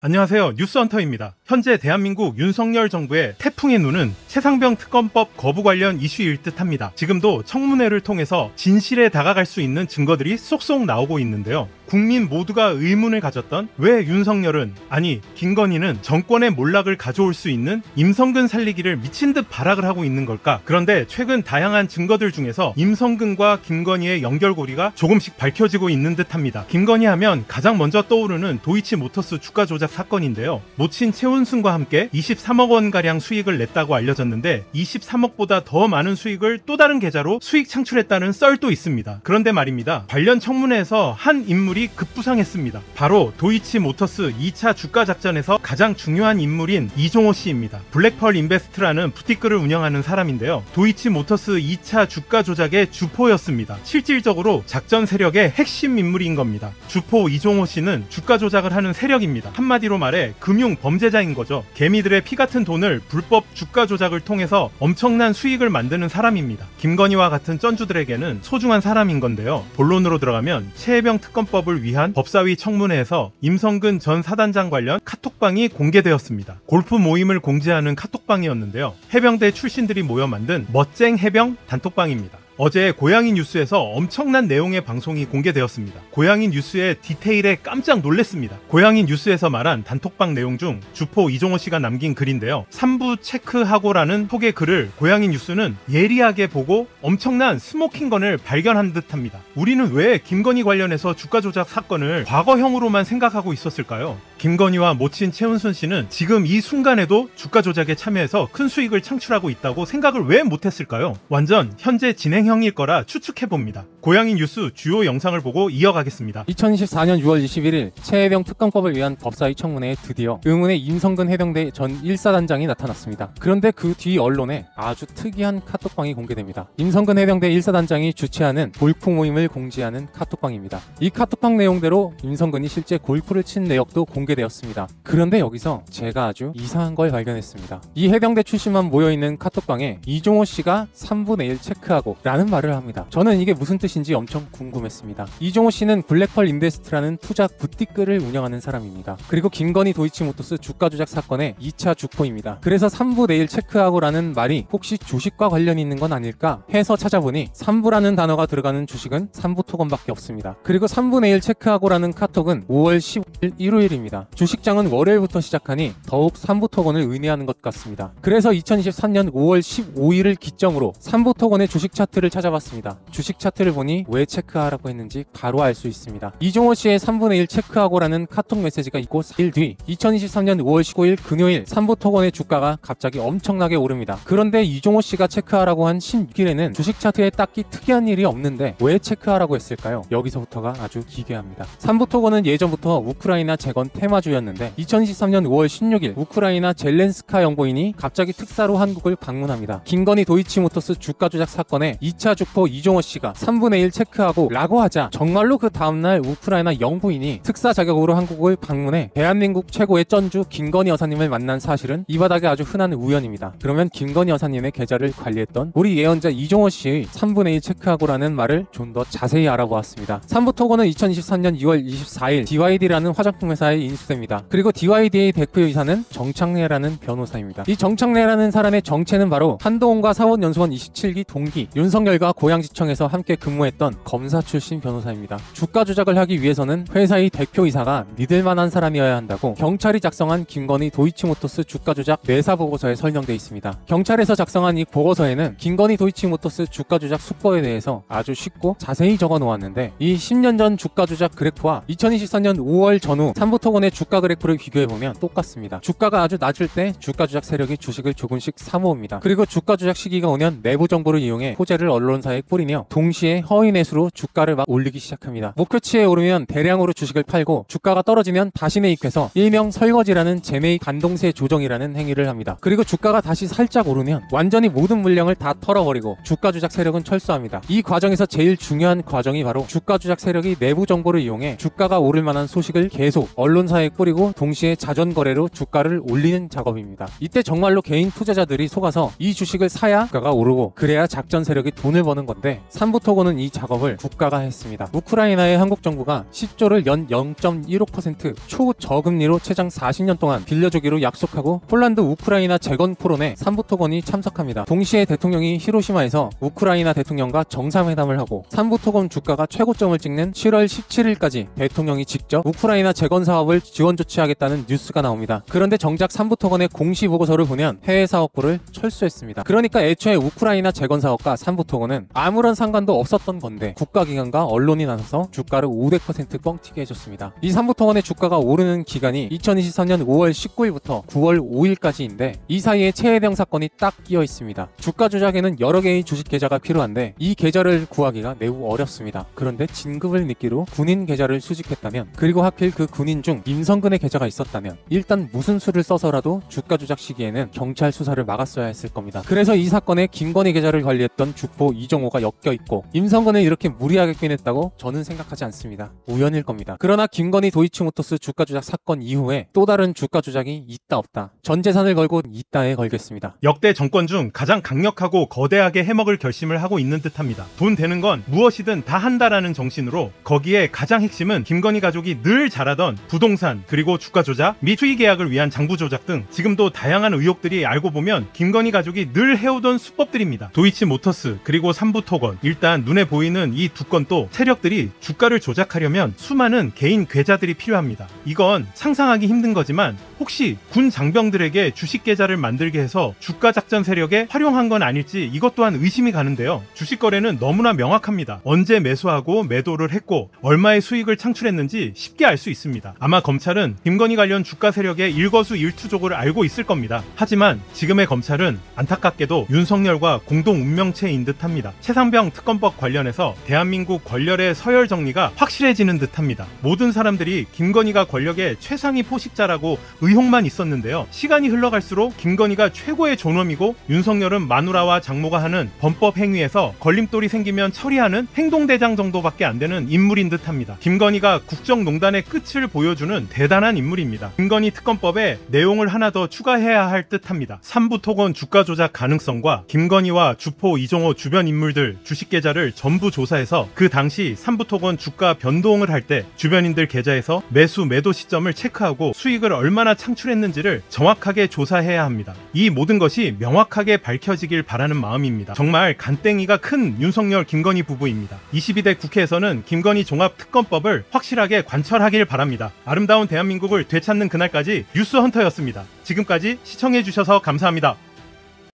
안녕하세요. 뉴스헌터입니다. 현재 대한민국 윤석열 정부의 태풍의 눈은 최상병 특검법 거부 관련 이슈일 듯합니다. 지금도 청문회를 통해서 진실에 다가갈 수 있는 증거들이 쏙쏙 나오고 있는데요. 국민 모두가 의문을 가졌던 왜 윤석열은, 아니 김건희는 정권의 몰락을 가져올 수 있는 임성근 살리기를 미친 듯 발악을 하고 있는 걸까? 그런데 최근 다양한 증거들 중에서 임성근과 김건희의 연결고리가 조금씩 밝혀지고 있는 듯합니다. 김건희 하면 가장 먼저 떠오르는 도이치모터스 주가 조작 사건인데요. 모친 최은순과 함께 23억 원가량 수익을 냈다고 알려졌는데 23억보다 더 많은 수익을 또 다른 계좌로 수익 창출했다는 썰도 있습니다. 그런데 말입니다. 관련 청문회에서 한 인물이 급부상했습니다. 바로 도이치모터스 2차 주가 작전에서 가장 중요한 인물인 이종호 씨입니다. 블랙펄 인베스트라는 부티크를 운영하는 사람인데요. 도이치모터스 2차 주가 조작의 주포였습니다. 실질적으로 작전 세력의 핵심 인물인 겁니다. 주포 이종호 씨는 주가 조작을 하는 세력입니다. 한마디로 말해 금융 범죄자인 거죠. 개미들의 피 같은 돈을 불법 주가 조작을 통해서 엄청난 수익을 만드는 사람입니다. 김건희와 같은 쩐주들에게는 소중한 사람인 건데요. 본론으로 들어가면 최혜병 특검법을 위한 법사위 청문회에서 임성근 전 사단장 관련 카톡방이 공개되었습니다. 골프 모임을 공지하는 카톡방이었는데요. 해병대 출신들이 모여 만든 멋쟁 해병 단톡방입니다. 어제 고양이 뉴스에서 엄청난 내용의 방송이 공개되었습니다. 고양이 뉴스의 디테일에 깜짝 놀랐습니다. 고양이 뉴스에서 말한 단톡방 내용 중 주포 이종호 씨가 남긴 글인데요. 3부 체크하고라는 소개 글을 고양이 뉴스는 예리하게 보고 엄청난 스모킹건을 발견한 듯합니다. 우리는 왜 김건희 관련해서 주가 조작 사건을 과거형으로만 생각하고 있었을까요? 김건희와 모친 최은순 씨는 지금 이 순간에도 주가 조작에 참여해서 큰 수익을 창출하고 있다고 생각을 왜 못했을까요? 완전 현재 진행형일 거라 추측해봅니다. 고양이 뉴스 주요 영상을 보고 이어가겠습니다. 2024년 6월 21일 최혜병 특검법을 위한 법사위 청문회에 드디어 의문의 임성근 해병대 전 1사단장이 나타났습니다. 그런데 그 뒤 언론에 아주 특이한 카톡방이 공개됩니다. 임성근 해병대 1사단장이 주최하는 골프 모임을 공지하는 카톡방입니다. 이 카톡방 내용대로 임성근이 실제 골프를 친 내역도 공개되었습니다. 그런데 여기서 제가 아주 이상한 걸 발견했습니다. 이 해병대 출신만 모여있는 카톡방에 이종호 씨가 3분의 1 체크하고 라는 말을 합니다. 저는 이게 무슨 뜻인지 엄청 궁금했습니다. 이종호 씨는 블랙펄 인베스트라는 투자 부티크를 운영하는 사람입니다. 그리고 김건희 도이치모터스 주가 조작 사건의 2차 주포입니다. 그래서 3분의 1 체크하고 라는 말이 혹시 주식과 관련이 있는 건 아닐까 해서 찾아보니 3부라는 단어가 들어가는 주식은 3부 토건밖에 없습니다. 그리고 3분의 1 체크하고 라는 카톡은 5월 15일 일요일입니다. 주식장은 월요일부터 시작하니 더욱 3부 토건을 의미하는 것 같습니다. 그래서 2023년 5월 15일을 기점으로 3부 토건의 주식 차트를 찾아봤습니다. 주식 차트를 보니 왜 체크하라고 했는지 바로 알 수 있습니다. 이종호 씨의 3분의 1 체크하고라는 카톡 메시지가 있고 4일 뒤 2023년 5월 15일 금요일 3부 토건의 주가가 갑자기 엄청나게 오릅니다. 그런데 이종호 씨가 체크하라고 한 16일에는 주식 차트에 딱히 특이한 일이 없는데 왜 체크하라고 했을까요? 여기서부터가 아주 기괴합니다. 3부 토건은 예전부터 우크라이나 재건 테마주였는데 2023년 5월 16일 우크라이나 젤렌스카 영부인이 갑자기 특사로 한국을 방문합니다. 김건희 도이치모터스 주가 조작 사건의 2차 주포 이종호 씨가 3분의 1 체크하고 라고 하자 정말로 그 다음날 우크라이나 영부인이 특사 자격으로 한국을 방문해 대한민국 최고의 쩐주 김건희 여사님을 만난 사실은 이 바닥에 아주 흔한 우연입니다. 그러면 김건희 여사님의 계좌를 관리했던 우리 예언자 이종호 씨의 3분의 1 체크하고라는 말을 좀 더 자세히 알아보았습니다. 3부 토건은 2023년 2월 24일 DYD라는 화장품 회사에 인수됩니다. 그리고 DYD의 대표이사는 정창래라는 변호사입니다. 이 정창래라는 사람의 정체는 바로 한동훈과 사법연수원 27기 동기 윤석열과 고양지청에서 함께 근무했던 검사 출신 변호사입니다. 주가 조작을 하기 위해서는 회사의 대표이사가 믿을만한 사람이어야 한다고 경찰이 작성한 김건희 도이치모터스 주가 조작 내사 보고서에 설명되어 있습니다. 경찰에서 작성한 이 보고서에는 김건희 도이치모터스 주가 조작 수법에 대해서 아주 쉽고 자세히 적어 놓았는데 이 10년 전 주가 조작 그래프와 2024년 5월 전후 3부 토건의 주가 그래프를 비교해보면 똑같습니다. 주가가 아주 낮을 때 주가 조작 세력이 주식을 조금씩 사모읍니다. 그리고 주가 조작 시기가 오면 내부 정보를 이용해 호재를 언론사에 뿌리며 동시에 허위 매수로 주가를 막 올리기 시작합니다. 목표치에 오르면 대량으로 주식을 팔고 주가가 떨어지면 다시 매입해서 일명 설거지라는 재매입 반동세 조정이라는 행위를 합니다. 그리고 주가가 다시 살짝 오르면 완전히 모든 물량을 다 털어버리고 주가 조작 세력은 철수합니다. 이 과정에서 제일 중요한 과정이 바로 주가 조작 세력이 내부 정보를 이용해 주가가 오를 만한 소식을 계속 언론사에 뿌리고 동시에 자전거래로 주가를 올리는 작업입니다. 이때 정말로 개인 투자자들이 속아서 이 주식을 사야 주가가 오르고 그래야 작전 세력이 돈을 버는 건데 3부 토건은 위한 이 작업을 국가가 했습니다. 우크라이나의 한국 정부가 10조를 연 0.15% 초저금리로 최장 40년 동안 빌려주기로 약속하고 폴란드 우크라이나 재건 포럼에 산부토건이 참석합니다. 동시에 대통령이 히로시마에서 우크라이나 대통령과 정상회담을 하고 산부토건 주가가 최고점을 찍는 7월 17일까지 대통령이 직접 우크라이나 재건 사업을 지원 조치하겠다는 뉴스가 나옵니다. 그런데 정작 산부토건의 공시 보고서를 보면 해외 사업부를 철수했습니다. 그러니까 애초에 우크라이나 재건 사업과 산부토건은 아무런 상관도 없었던 건데 국가기관과 언론이 나서서 주가를 500% 뻥튀기 해줬습니다. 이 산부토건의 주가가 오르는 기간이 2023년 5월 19일부터 9월 5일까지인데 이 사이에 최혜병 사건이 딱 끼어 있습니다. 주가 조작에는 여러 개의 주식 계좌가 필요한데 이 계좌를 구하기가 매우 어렵습니다. 그런데 진급을 미끼로 군인 계좌를 수집했다면, 그리고 하필 그 군인 중 임성근의 계좌가 있었다면 일단 무슨 수를 써서라도 주가 조작 시기에는 경찰 수사를 막았어야 했을 겁니다. 그래서 이 사건에 김건희 계좌를 관리했던 주포 이정호가 엮여있고 임성근을 이렇게 무리하게 꿰냈다고 저는 생각하지 않습니다. 우연일 겁니다. 그러나 김건희 도이치모터스 주가 조작 사건 이후에 또 다른 주가 조작이 있다 없다, 전 재산을 걸고 있다에 걸겠습니다. 역대 정권 중 가장 강력하고 거대하게 해먹을 결심을 하고 있는 듯합니다. 돈 되는 건 무엇이든 다 한다라는 정신으로, 거기에 가장 핵심은 김건희 가족이 늘 잘하던 부동산, 그리고 주가 조작 및 투기 계약을 위한 장부 조작 등 지금도 다양한 의혹들이 알고 보면 김건희 가족이 늘 해오던 수법들입니다. 도이치모터스 그리고 삼부토건, 일단 눈에 보이는 이 두 건도 세력들이 주가를 조작하려면 수많은 개인 계좌들이 필요합니다. 이건 상상하기 힘든 거지만 혹시 군 장병들에게 주식 계좌를 만들게 해서 주가 작전 세력에 활용한 건 아닐지 이것 또한 의심이 가는데요. 주식 거래는 너무나 명확합니다. 언제 매수하고 매도를 했고 얼마의 수익을 창출했는지 쉽게 알 수 있습니다. 아마 검찰은 김건희 관련 주가 세력의 일거수일투족을 알고 있을 겁니다. 하지만 지금의 검찰은 안타깝게도 윤석열과 공동 운명체인 듯합니다. 최상병 특검법 관련해서 대한민국 권력의 서열 정리가 확실해지는 듯합니다. 모든 사람들이 김건희가 권력의 최상위 포식자라고 의혹만 있었는데요. 시간이 흘러갈수록 김건희가 최고의 존엄이고 윤석열은 마누라와 장모가 하는 범법 행위에서 걸림돌이 생기면 처리하는 행동대장 정도밖에 안 되는 인물인 듯합니다. 김건희가 국정농단의 끝을 보여주는 대단한 인물입니다. 김건희 특검법에 내용을 하나 더 추가해야 할 듯합니다. 삼부토건 주가 조작 가능성과 김건희와 주포 이종호 주변 인물들 주식 계좌를 전부 조사해서 그 당시 삼부토건 주가 변동을 할 때 주변인들 계좌에서 매수 매도 시점을 체크하고 수익을 얼마나 창출했는지를 정확하게 조사해야 합니다. 이 모든 것이 명확하게 밝혀지길 바라는 마음입니다. 정말 간땡이가 큰 윤석열 김건희 부부입니다. 22대 국회에서는 김건희 종합특검법을 확실하게 관철하길 바랍니다. 아름다운 대한민국을 되찾는 그날까지 뉴스헌터였습니다. 지금까지 시청해주셔서 감사합니다.